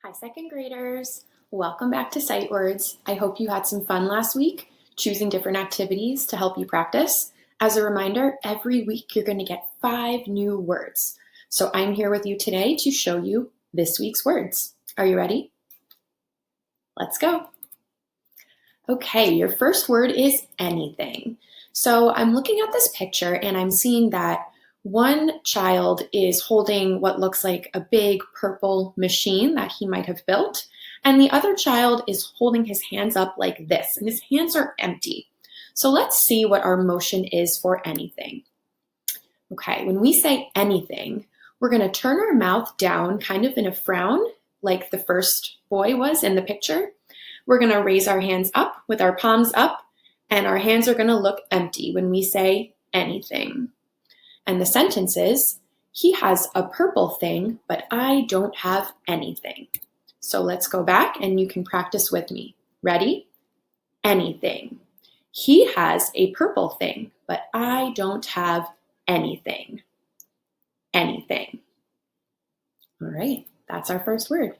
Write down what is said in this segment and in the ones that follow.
Hi, second graders. Welcome back to Sight Words. I hope you had some fun last week choosing different activities to help you practice. As a reminder, every week you're going to get 5 new words. So I'm here with you today to show you this week's words. Are you ready? Let's go. Okay, your first word is anything. So I'm looking at this picture and I'm seeing that one child is holding what looks like a big purple machine that he might have built, and the other child is holding his hands up like this, and his hands are empty. So let's see what our motion is for anything. Okay, when we say anything, we're going to turn our mouth down kind of in a frown, like the first boy was in the picture. We're going to raise our hands up with our palms up, and our hands are going to look empty when we say anything. And the sentence is, he has a purple thing, but I don't have anything. So let's go back and you can practice with me. Ready? Anything. He has a purple thing, but I don't have anything. Anything. All right, that's our first word.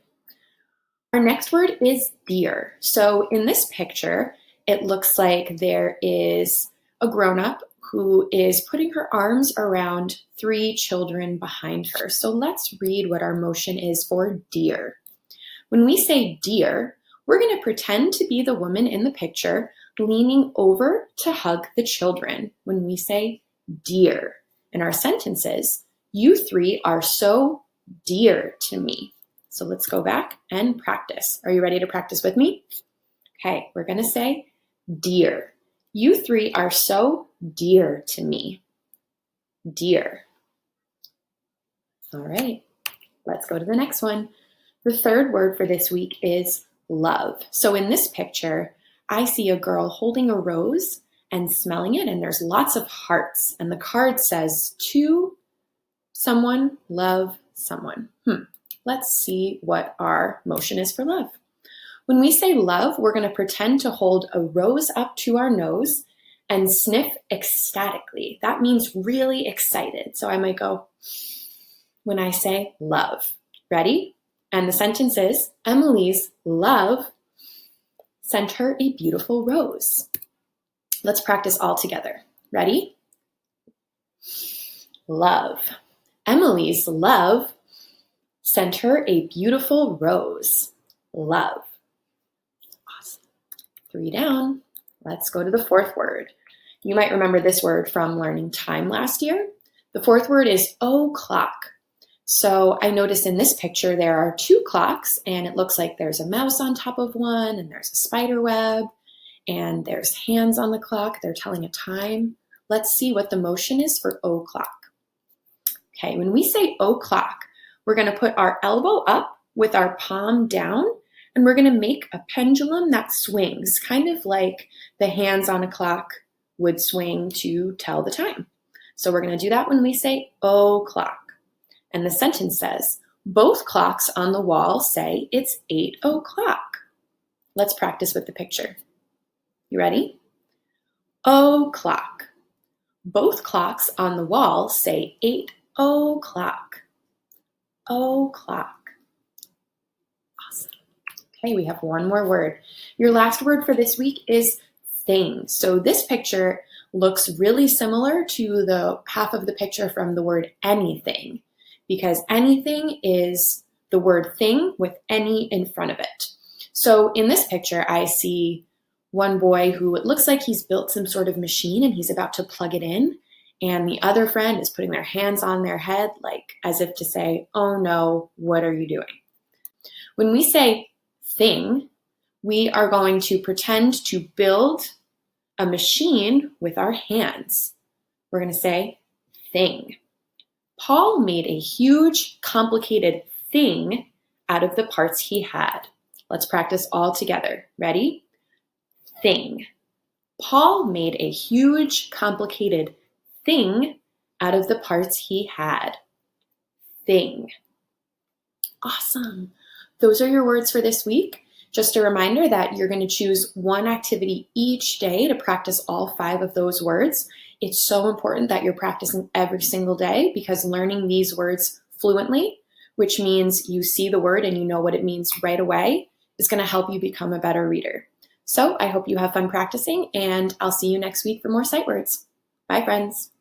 Our next word is dear. So in this picture, it looks like there is a grown-up who is putting her arms around 3 children behind her. So let's read what our motion is for dear. When we say dear, we're going to pretend to be the woman in the picture leaning over to hug the children when we say dear. And our sentence is, you 3 are so dear to me. So let's go back and practice. Are you ready to practice with me? Okay, we're going to say dear. You 3 are so dear to me. Dear. All right, let's go to the next one. The third word for this week is love. So in this picture, I see a girl holding a rose and smelling it, and there's lots of hearts. And the card says, to someone, love someone. Let's see what our motion is for love. When we say love, we're going to pretend to hold a rose up to our nose and sniff ecstatically. That means really excited. So I might go when I say love. Ready? And the sentence is, Emily's love sent her a beautiful rose. Let's practice all together. Ready? Love. Emily's love sent her a beautiful rose. Love. Awesome. 3 down. Let's go to the fourth word. You might remember this word from learning time last year. The fourth word is OClock. So I noticed in this picture there are 2 clocks, and it looks like there's a mouse on top of one, and there's a spider web, and there's hands on the clock. They're telling a time. Let's see what the motion is for OClock. Okay, when we say OClock, we're going to put our elbow up with our palm down, and we're going to make a pendulum that swings, kind of like the hands on a clock would swing to tell the time. So we're going to do that when we say OClock. And the sentence says, both clocks on the wall say it's 8 o'clock. Let's practice with the picture. You ready? OClock. Both clocks on the wall say 8 o'clock. OClock. Awesome. Okay, we have one more word. Your last word for this week is thing. So this picture looks really similar to the half of the picture from the word anything, because anything is the word thing with any in front of it. So in this picture, I see one boy who it looks like he's built some sort of machine and he's about to plug it in. And the other friend is putting their hands on their head, like as if to say, oh no, what are you doing? When we say thing, we are going to pretend to build a machine with our hands. We're going to say thing. Paul made a huge, complicated thing out of the parts he had. Let's practice all together. Ready? Thing. Paul made a huge, complicated thing out of the parts he had. Thing. Awesome. Those are your words for this week. Just a reminder that you're going to choose one activity each day to practice all 5 of those words. It's so important that you're practicing every single day because learning these words fluently which means you see the word and you know what it means right away, is going to help you become a better reader. So I hope you have fun practicing, and I'll see you next week for more sight words. Bye, friends.